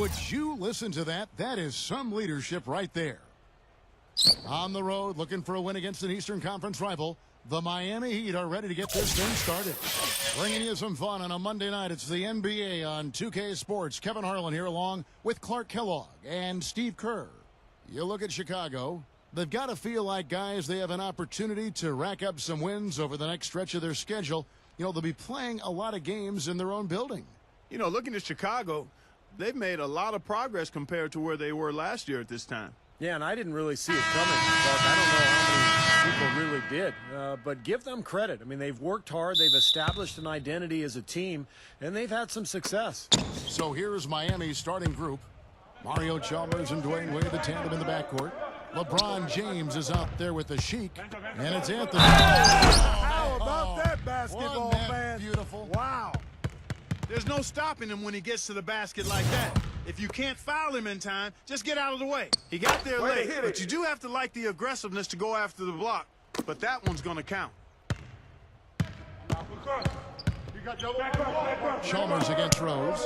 Would you listen to that? That is some leadership right there. On the road, looking for a win against an Eastern Conference rival, the Miami Heat are ready to get this thing started. Bringing you some fun on a Monday night. It's the NBA on 2K Sports. Kevin Harlan here along with Clark Kellogg and Steve Kerr. You look at Chicago. They've got to feel like, guys, they have an opportunity to rack up some wins over the next stretch of their schedule. You know, they'll be playing a lot of games in their own building. You know, looking at Chicago, they've made a lot of progress compared to where they were last year at this time. Yeah, and I didn't really see it coming, Clark. I don't know how many people really did. But give them credit. I mean, they've worked hard. They've established an identity as a team, and they've had some success. So here's Miami's starting group. Mario Chalmers and Dwayne Wade, the tandem in the backcourt. LeBron James is out there with the Sheik, and it's Anthony. How about that basketball, Wasn't that man? beautiful? Wow. There's no stopping him when he gets to the basket like that. If you can't foul him in time, just get out of the way. He got there late, but you do have to like the aggressiveness to go after the block. But that one's going to count. Chalmers against Rose.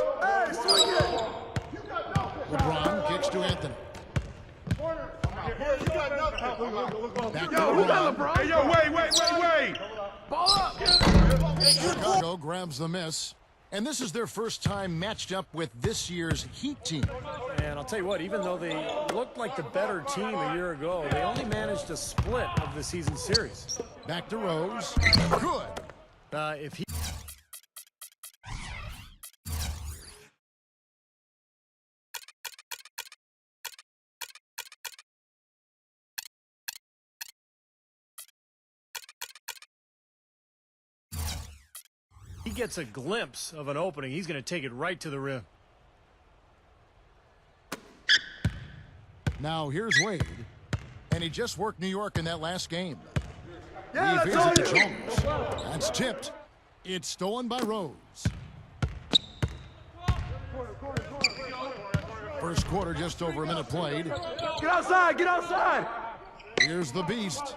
LeBron kicks to Anthony. Back to LeBron. Hey, yo, wait. Ball up. Chicago grabs the miss. And this is their first time matched up with this year's Heat team. And I'll tell you what, even though they looked like the better team a year ago, they only managed a split of the season series. Back to Rose. Good. If he gets a glimpse of an opening, he's going to take it right to the rim. Now here's Wade. And he just worked New York in that last game. Yeah, He that's feeds it all to you. Chalmers. That's tipped. It's stolen by Rose. First quarter, just over a minute played. Get outside. Get outside. Here's the Beast.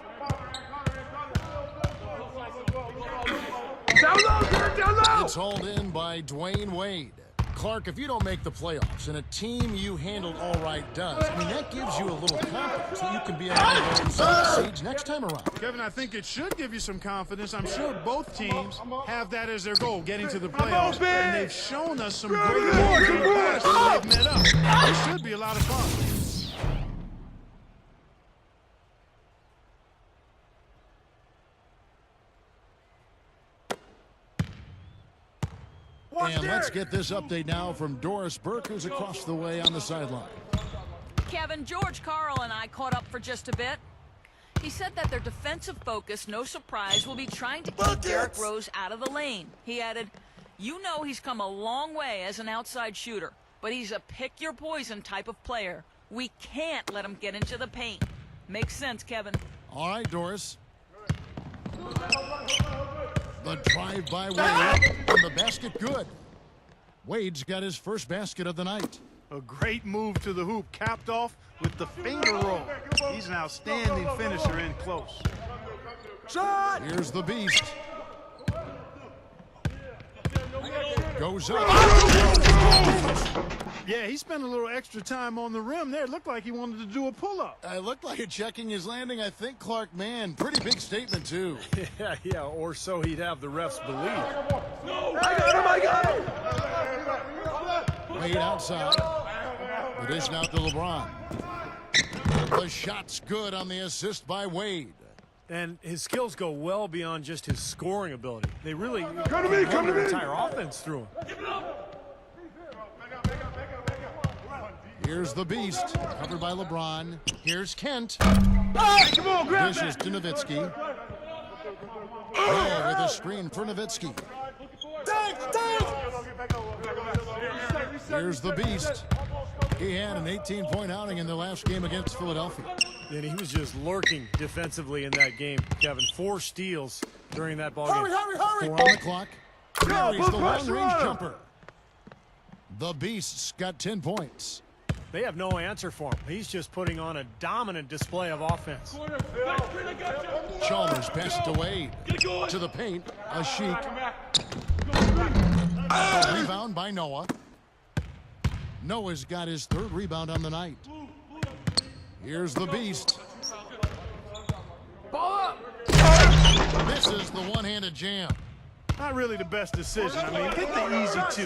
Down low. Get it down low. It's hauled in by Dwayne Wade. Clark, if you don't make the playoffs and a team you handled all right does, I mean, that gives you a little confidence that you can be among those seeds next time around. Kevin, I think it should give you some confidence. I'm sure both teams have that as their goal, getting to the playoffs. And they've shown us some great games in the past when they've met up. It should be a lot of fun. And let's get this update now from Doris Burke, who's across the way on the sideline. Kevin, George Karl and I caught up for just a bit. He said that their defensive focus, no surprise, will be trying to keep Derrick Rose out of the lane. He added, "You know he's come a long way as an outside shooter, but he's a pick-your-poison type of player. We can't let him get into the paint." Makes sense, Kevin. All right, Doris. The drive by Wade, and the basket good. Wade's got his first basket of the night. A great move to the hoop, capped off with the finger roll. He's an outstanding finisher in close. Shot. Here's the Beast. Goes up. Yeah, he spent a little extra time on the rim there. It looked like he wanted to do a pull-up. It looked like it checking his landing, I think, Clark. Man, pretty big statement, too. Yeah, or so he'd have the refs believe. I got him. Wade outside. The dish out to LeBron. The shot's good on the assist by Wade. And his skills go well beyond just his scoring ability. They really Come to me, come to the me. entire offense through him. Here's the Beast, covered by LeBron. Here's Kent. Come on, grab Dishes that. to Nowitzki. Oh, with a screen for Nowitzki. Here's the Beast. He had an 18-point outing in their last game against Philadelphia. And he was just lurking defensively in that game, Kevin. 4 steals during that ball game. Hurry. 4 on the clock. Carries put the pressure long-range on him. jumper. The Beast's got 10 points. They have no answer for him. He's just putting on a dominant display of offense. Chalmers passed to Wade. To the paint, a Sheik. Rebound by Noah. Noah's got his 3rd rebound on the night. Here's the beast. Misses the one-handed jam. Not really the best decision. I mean, hit the easy 2.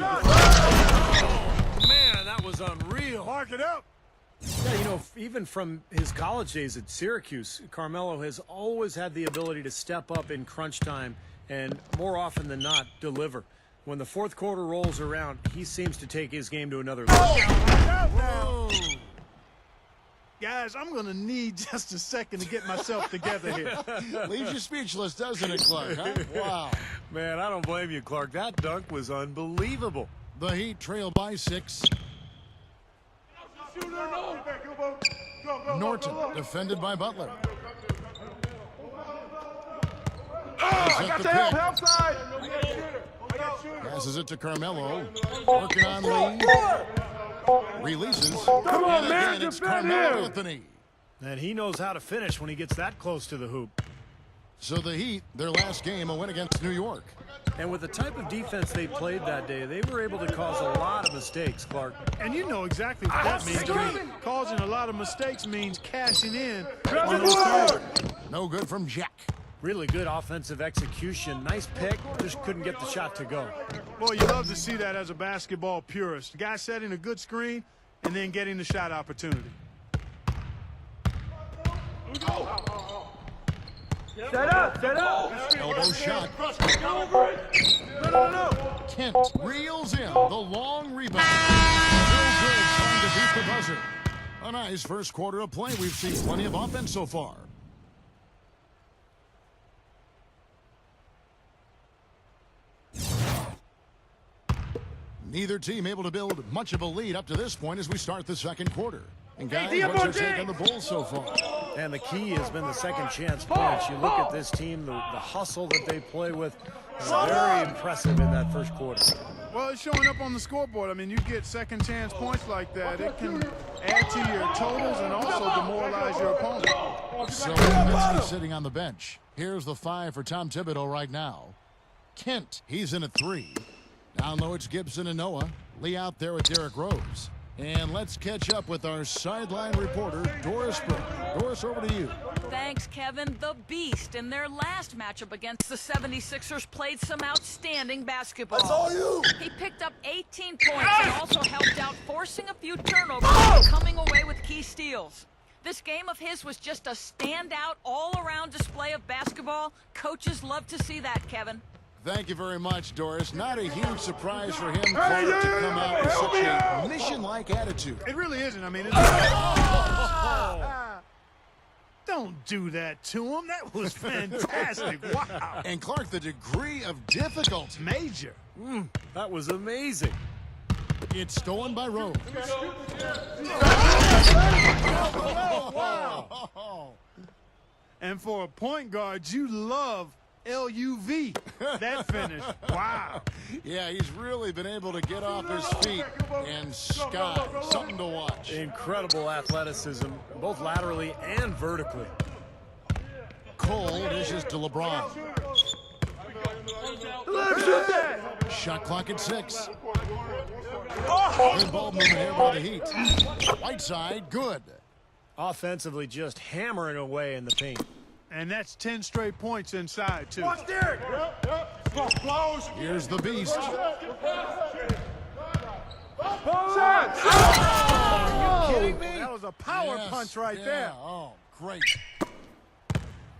Man, that was unreal. Mark it up. Yeah, you know, even from his college days at Syracuse, Carmelo has always had the ability to step up in crunch time and more often than not deliver. When the 4th quarter rolls around, he seems to take his game to another level. Whoa. Guys, I'm going to need just a second to get myself together here. Leaves you speechless, doesn't it, Clark? Huh? Wow. Man, I don't blame you, Clark. That dunk was unbelievable. The Heat trail by 6. Norton defended by Butler. I got the help side. Passes it to Carmelo. Working on Lee. Releases. Come on, And man, again, it's defend Carmelo him. Anthony. And he knows how to finish when he gets that close to the hoop. So the Heat, their last game, a win against New York. And with the type of defense they played that day, they were able to cause a lot of mistakes, Clark. And you know exactly what that means. I mean, causing a lot of mistakes means cashing in Grab on the those ball. turnovers. No good from Jack. Really good offensive execution. Nice pick, just couldn't get the shot to go. Boy, you love to see that as a basketball purist. The guy setting a good screen and then getting the shot opportunity. Set up. Elbow shot. No. Kent reels in the long rebound. Real good trying to beat the buzzer. A nice first quarter of play. We've seen plenty of offense so far. Neither team able to build much of a lead up to this point as we start the second quarter. And guys, what's your take on the Bulls so far? And the key has been the second chance points. You look at this team, the hustle that they play with, is very impressive in that first quarter. Well, it's showing up on the scoreboard. I mean, you get second chance points like that. It can add to your totals and also demoralize your opponent. So Nowitzki sitting on the bench. Here's the 5 for Tom Thibodeau right now. Kent, he's in at 3. Down low, it's Gibson and Noah. Lee out there with Derrick Rose. And let's catch up with our sideline reporter, Doris Burke. Doris, over to you. Thanks, Kevin. The Beast in their last matchup against the 76ers played some outstanding basketball. That's all you. He picked up 18 points and also helped out forcing a few turnovers and coming away with key steals. This game of his was just a standout, all-around display of basketball. Coaches love to see that, Kevin. Thank you very much, Doris. Not a huge surprise for him, Clark, to come out with such a mission-like attitude. It really isn't. I mean, don't do that to him. That was fantastic. Wow. And Clark, the degree of difficulty. Major. That was amazing. It's stolen by Rose. And for a point guard, you love LUV, that finish. Wow. Yeah, he's really been able to get off his feet and sky. Something to watch. Incredible athleticism, both laterally and vertically. Cole dishes to LeBron. Let him shoot that. Shot clock at 6. Good ball movement here by the Heat. Whiteside, good. Offensively, just hammering away in the paint. And that's 10 straight points inside, too. Watch Derrick. Here's the beast. Kidding me? That was a power Yes, punch right yeah. there. Oh, great.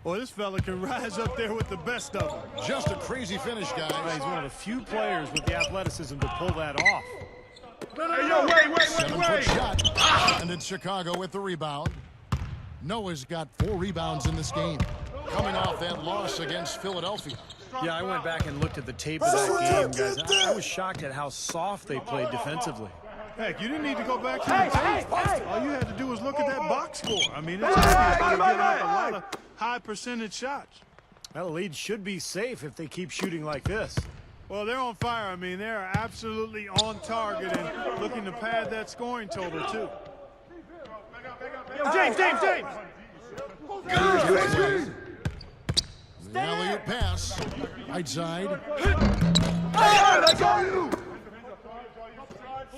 Well, this fella can rise up there with the best of them. Just a crazy finish, He's guys. one of the few players with the athleticism to pull that off. Hey, yo, wait. 7-foot shot. And it's Chicago with the rebound. Noah's got 4 rebounds in this game. Coming off that loss against Philadelphia. Yeah, I went back and looked at the tape of that game, guys. I was shocked at how soft they played defensively. Heck, you didn't need to go back to the tape. All you had to do was look at that box score. I mean, it's obvious they're getting out a lot of high percentage shots. Well, the lead should be safe if they keep shooting like this. Well, they're on fire. I mean, they're absolutely on target and looking to pad that scoring total, too. Yo, James. The alley-oop pass. Right side. Let's go.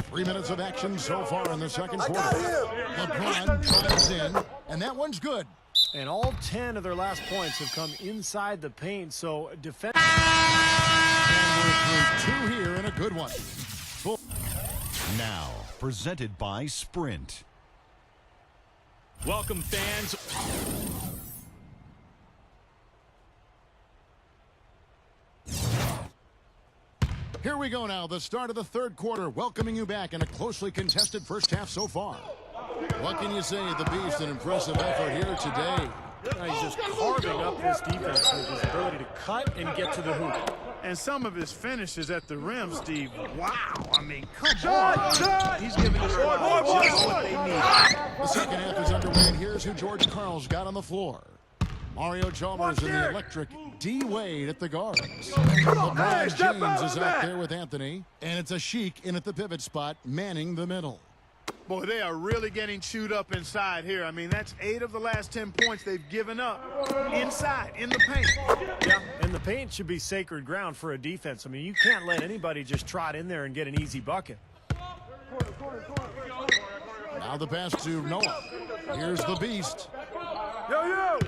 3 minutes of action so far in the second quarter. LeBron drives in, and that one's good. And all 10 of their last points have come inside the paint, so defense. And we're through 2 here and a good one. Now, presented by Sprint. Welcome, fans. Here we go now, the start of the third quarter, welcoming you back in a closely contested first half so far. What can you say? The Beast, an impressive effort here today. He's just carving up this defense with his ability to cut and get to the hoop. And some of his finishes at the rim, Steve. Wow. I mean, come on. He's giving us just what they need. The second half is underway, and here's who George Karl's got on the floor. Mario Chalmers and the electric D. Wade at the guards. LeBron James is out there with Anthony, and it's a Sheik in at the pivot spot, manning the middle. Boy, they are really getting chewed up inside here. I mean, that's 8 of the last 10 points they've given up inside, in the paint. Yeah, and the paint should be sacred ground for a defense. I mean, you can't let anybody just trot in there and get an easy bucket. Now the pass to Noah. Here's the Beast. Yo!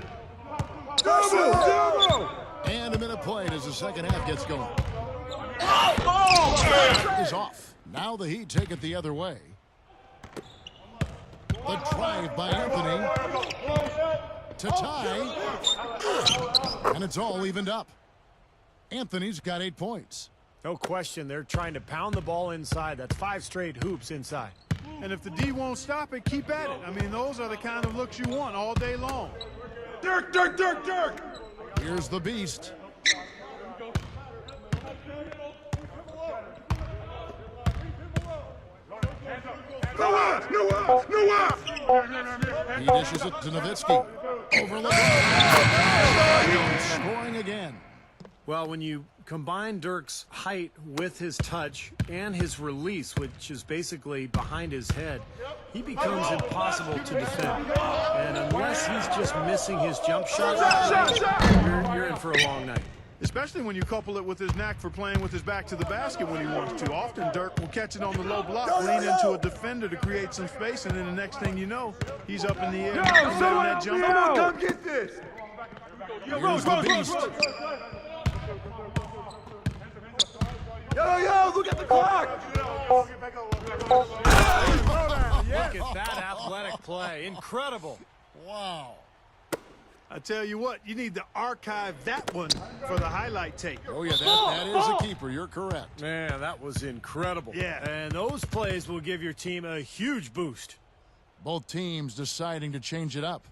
And a minute played as the second half gets going. Is off. Now the Heat take it the other way. The drive by Anthony to tie. And it's all evened up. Anthony's got 8 points. No question, they're trying to pound the ball inside. That's 5 straight hoops inside. And if the D won't stop it, keep at it. I mean, those are the kind of looks you want all day long. Dirk! Here's the Beast. No! He dishes it to Nowitzki. Over LeBron. Scoring again. Well, when you combine Dirk's height with his touch and his release, which is basically behind his head, he becomes impossible to defend. And unless he's just missing his jump shot, you're in for a long night. Especially when you couple it with his knack for playing with his back to the basket when he wants to. Often Dirk will catch it on the low block, lean into a defender to create some space, and then the next thing you know, he's up in the air. That jump. Come get this! Here's the Beast. Yo, look at the clock! Look at that athletic play. Incredible. Wow. I tell you what, you need to archive that one for the highlight tape. Oh, yeah, that is a keeper. You're correct. Man, that was incredible. Yeah. And those plays will give your team a huge boost. Both teams deciding to change it up.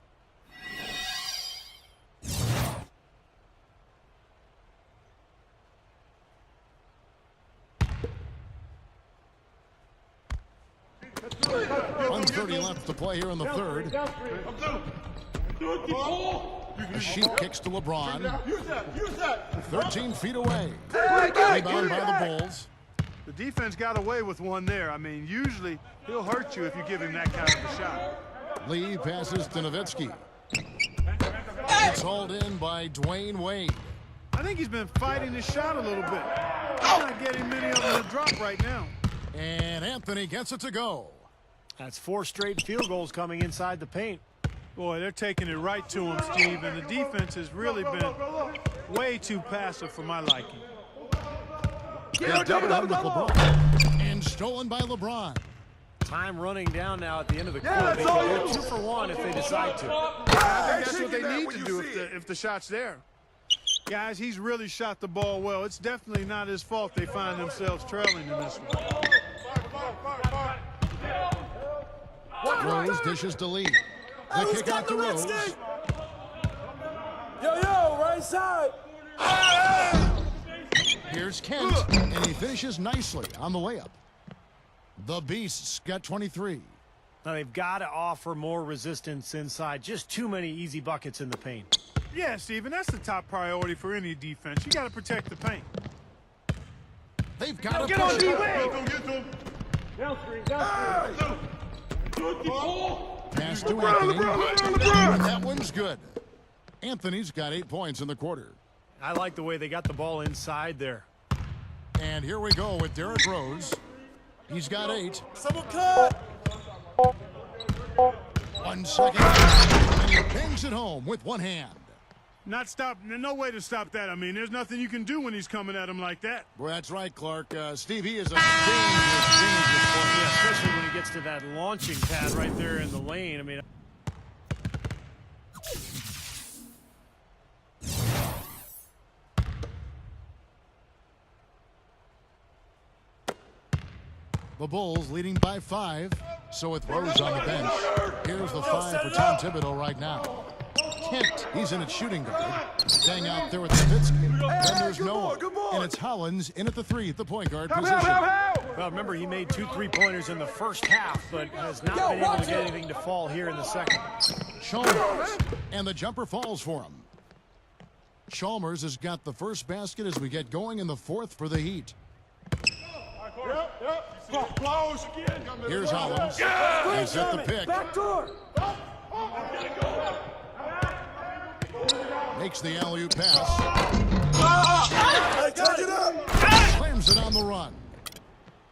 .130 left to play here in the third. The Sheik kicks to LeBron. 13 feet away. Rebound by the Bulls. The defense got away with one there. I mean, usually he'll hurt you if you give him that kind of a shot. Lee passes to Nowitzki. It's hauled in by Dwayne Wade. I think he's been fighting his shot a little bit. He's not getting many of them to drop right now. And Anthony gets it to go. That's 4 straight field goals coming inside the paint. Boy, they're taking it right to him, Steve, and the defense has really been way too passive for my liking. They're doubled with LeBron. And stolen by LeBron. Time running down now at the end of the quarter. They can go 2 for 1 if they decide to. I think that's what they need to do if the shot's there. Guys, he's really shot the ball well. It's definitely not his fault they find themselves trailing in this one. Rose dishes to Lee. The kick out to Rose. Yo, right side! Here's Kent, and he finishes nicely on the layup. The Beasts got 23. Now they've got to offer more resistance inside. Just too many easy buckets in the paint. Yeah, Steven, that's the top priority for any defense. You got to protect the paint. They've got to Get on push D-Wade! Pass to Anthony. And that one's good. Anthony's got 8 points in the quarter. I like the way they got the ball inside there. And here we go with Derrick Rose. He's got 8. Someone cut. 1 second. And he bangs it home with one hand. No way to stop that. I mean, there's nothing you can do when he's coming at him like that. Well, that's right, Clark. Steve, he is a dangerous player. Yeah, especially when he gets to that launching pad right there in the lane. I mean, The Bulls leading by 5. So with Rose on the bench, here's the 5 for Tom Thibodeau right now. Kent, he's in at shooting guard. Staying out there with Nowitzki. Then there's Noah. And it's Hollins in at the 3 at the point guard position. well, remember, he made 2 3-pointers in the first half, but has not been able to get anything to fall here in the second. Chalmers. And the jumper falls for him. Chalmers has got the first basket as we get going in the 4th for the Heat. Close. Here's Hollins. He's at the pick. Back door. Makes the alley-oop pass. I got it up. Slams it on the run.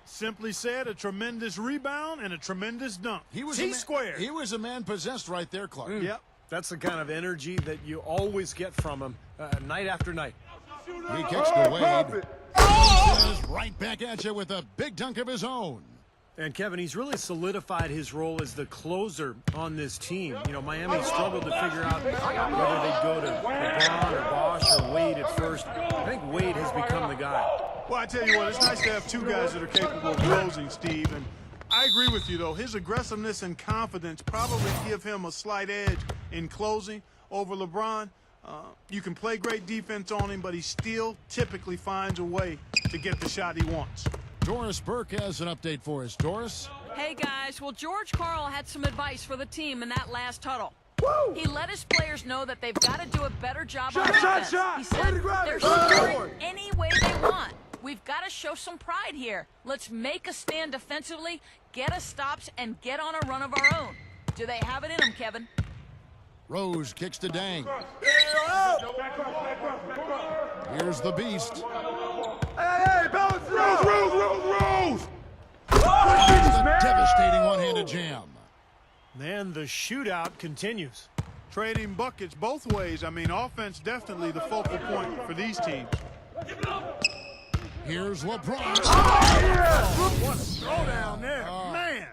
Simply said, a tremendous rebound and a tremendous dunk. T-squared. He was a man possessed right there, Clark. Yep. That's the kind of energy that you always get from him night after night. He kicks to Wade. Says right back at you with a big dunk of his own. And Kevin, he's really solidified his role as the closer on this team. You know, Miami struggled to figure out whether they'd go to LeBron or Bosh or Wade at first. I think Wade has become the guy. Well, I tell you what, it's nice to have 2 guys that are capable of closing, Steve. And I agree with you, though. His aggressiveness and confidence probably give him a slight edge in closing over LeBron. You can play great defense on him, but he still typically finds a way to get the shot he wants. Doris Burke has an update for us. Doris? Hey, guys. Well, George Karl had some advice for the team in that last huddle. He let his players know that they've got to do a better job on defense. He said they're scoring any way they want. We've got to show some pride here. Let's make a stand defensively, get us stops, and get on a run of our own. Do they have it in them, Kevin? Rose kicks to Dang. Here's the Beast. Hey, balance it out. Rose. A devastating one-handed jam. Man, the shootout continues. Trading buckets both ways. I mean, offense definitely the focal point for these teams. Here's LeBron. What a throwdown there. Man.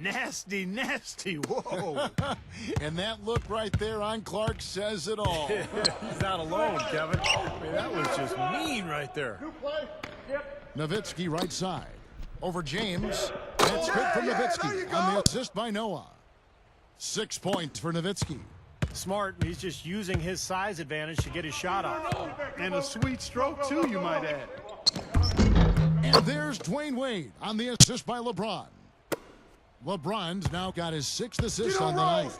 Nasty, nasty. Whoa. And that look right there on Clark says it all. He's not alone, Kevin. I mean, that was just mean right there. Nowitzki right side. Over James. That's good from Nowitzki on the assist by Noah. 6 points for Nowitzki. Smart. He's just using his size advantage to get his shot off. And a sweet stroke, too, you might add. And there's Dwayne Wade on the assist by LeBron. LeBron's now got his 6th assist on the night.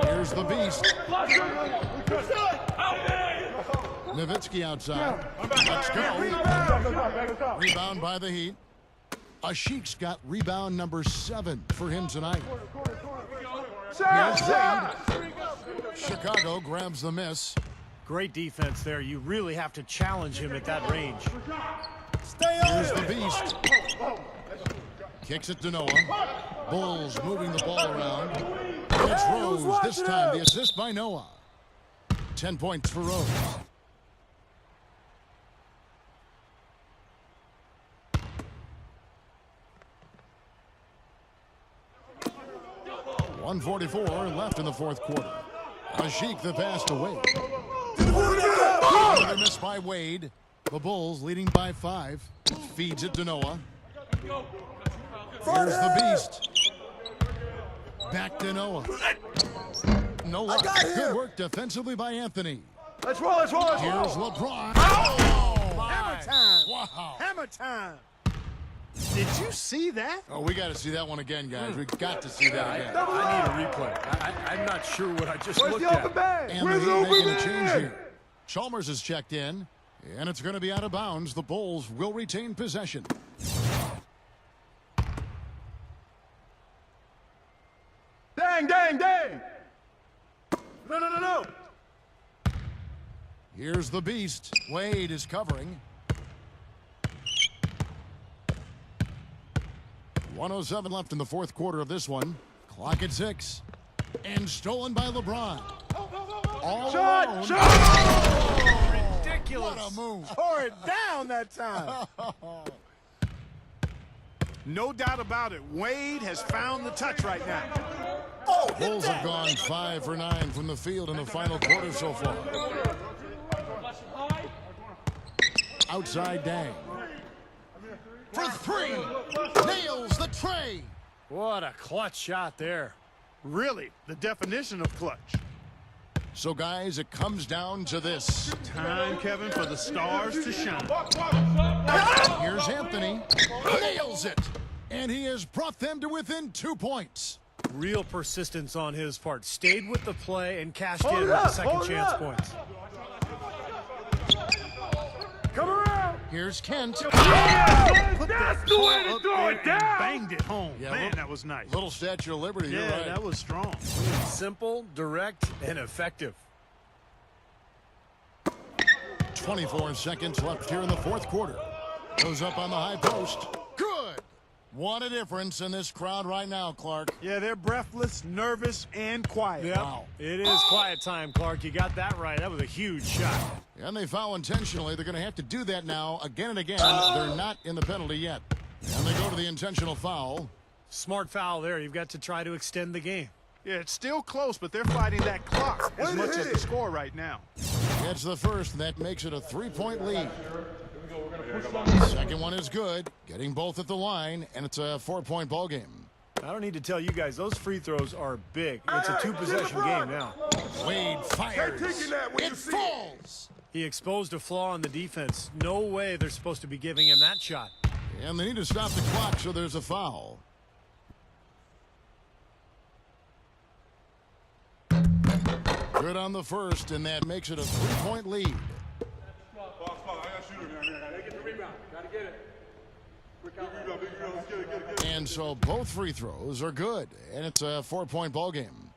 Here's the Beast. Nowitzki outside. Let's go. Rebound by the Heat. Ashik's got rebound number 7 for him tonight. Here's Wade. Chicago grabs the miss. Great defense there. You really have to challenge him at that range. Here's the Beast. Kicks it to Noah. Bulls moving the ball around. It's Rose. This time the assist by Noah. 10 points for Rose. .144 left in the 4th quarter. Ashik the pass to Wade. Another miss by Wade. The Bulls leading by 5. Feeds it to Noah. Here's the Beast. Back to Noah. Noah. Good work defensively by Anthony. Let's roll. Here's LeBron. Oh, Hammer time. wow. Hammer time. Did you see that? Oh, we got to see that one again, guys. We got to see that again. I need a replay. I'm not sure what I just looked at. And the Heat making a change here. Chalmers is checked in, and it's going to be out of bounds. The Bulls will retain possession. Dang. No. Here's the Beast. Wade is covering. 1:07 left in the fourth quarter of this one. Clock at 6. And stolen by LeBron. All alone. Oh, ridiculous. What a move. Tore it down that time. No doubt about it. Wade has found the touch right now. Bulls have gone 5 for 9 from the field in the final quarter so far. Outside Dang. For 3. Nails the tray. What a clutch shot there. Really, the definition of clutch. So, guys, it comes down to this. Time, Kevin, for the stars to shine. Here's Anthony. Nails it. And he has brought them to within 2 points. Real persistence on his part. Stayed with the play and cashed in with the second chance points. Come around. Here's Kent. That's the way to throw it down. Banged it home. Yeah, Man, little- that was nice. Little Statue of Liberty, you're Yeah, right. that was strong. Simple, direct, and effective. 24 seconds left here in the fourth quarter. Goes up on the high post. Good. What a difference in this crowd right now, Clark. Yeah, they're breathless, nervous, and quiet. Yep. Wow. It is quiet time, Clark. You got that right. That was a huge shot. And they foul intentionally. They're going to have to do that now again and again. They're not in the penalty yet. And they go to the intentional foul. Smart foul there. You've got to try to extend the game. Yeah, it's still close, but they're fighting that clock as much as the score right now. Gets the first, and that makes it a 3-point lead. Second one is good. Getting both at the line, and it's a 4-point ball game. I don't need to tell you guys, those free throws are big. It's a 2-possession game now. Wade fires. taking that when It you see it. falls. He exposed a flaw in the defense. No way they're supposed to be giving him that shot. And they need to stop the clock, so there's a foul. Good on the first, and that makes it a 3-point lead. And so both free throws are good, and it's a 4-point ball game.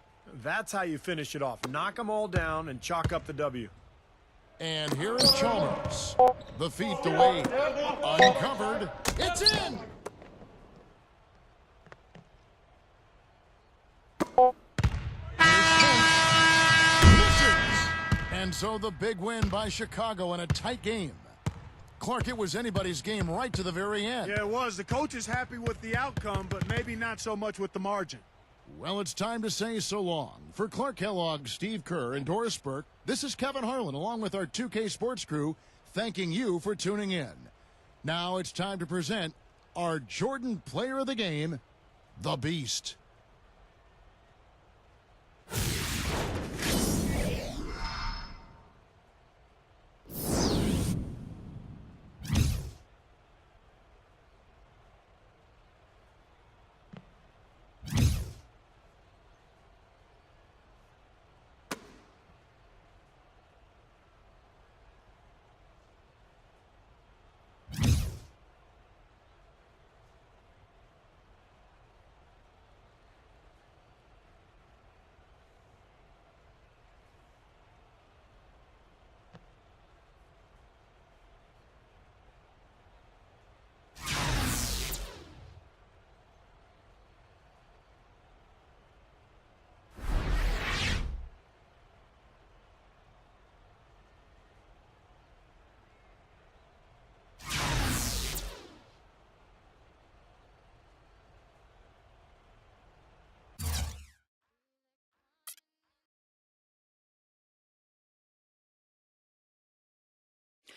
That's how you finish it off. Knock them all down and chalk up the W. And here is Chalmers. The feet to Wade. Uncovered. It's in! Misses. And so the big win by Chicago in a tight game. Clark, it was anybody's game right to the very end. Yeah, it was. The coach is happy with the outcome, but maybe not so much with the margin. Well, it's time to say so long. For Clark Kellogg, Steve Kerr, and Doris Burke, this is Kevin Harlan, along with our 2K Sports crew, thanking you for tuning in. Now it's time to present our Jordan Player of the Game, the Beast.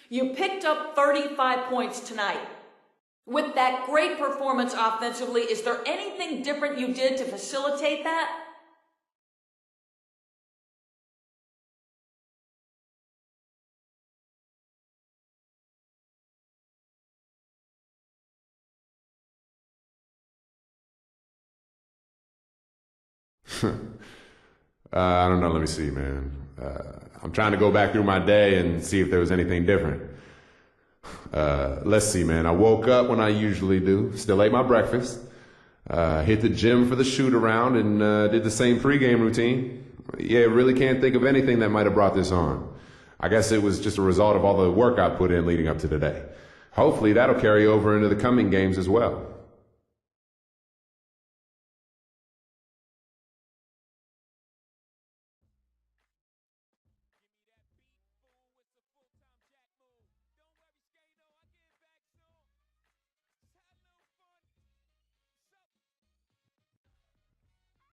You picked up 35 points tonight. With that great performance offensively, is there anything different you did to facilitate that? I don't know. Let me see, man. I'm trying to go back through my day and see if there was anything different. Let's see, man. I woke up when I usually do. Still ate my breakfast. Hit the gym for the shoot around and did the same pregame routine. Yeah, really can't think of anything that might have brought this on. I guess it was just a result of all the work I put in leading up to today. Hopefully that'll carry over into the coming games as well.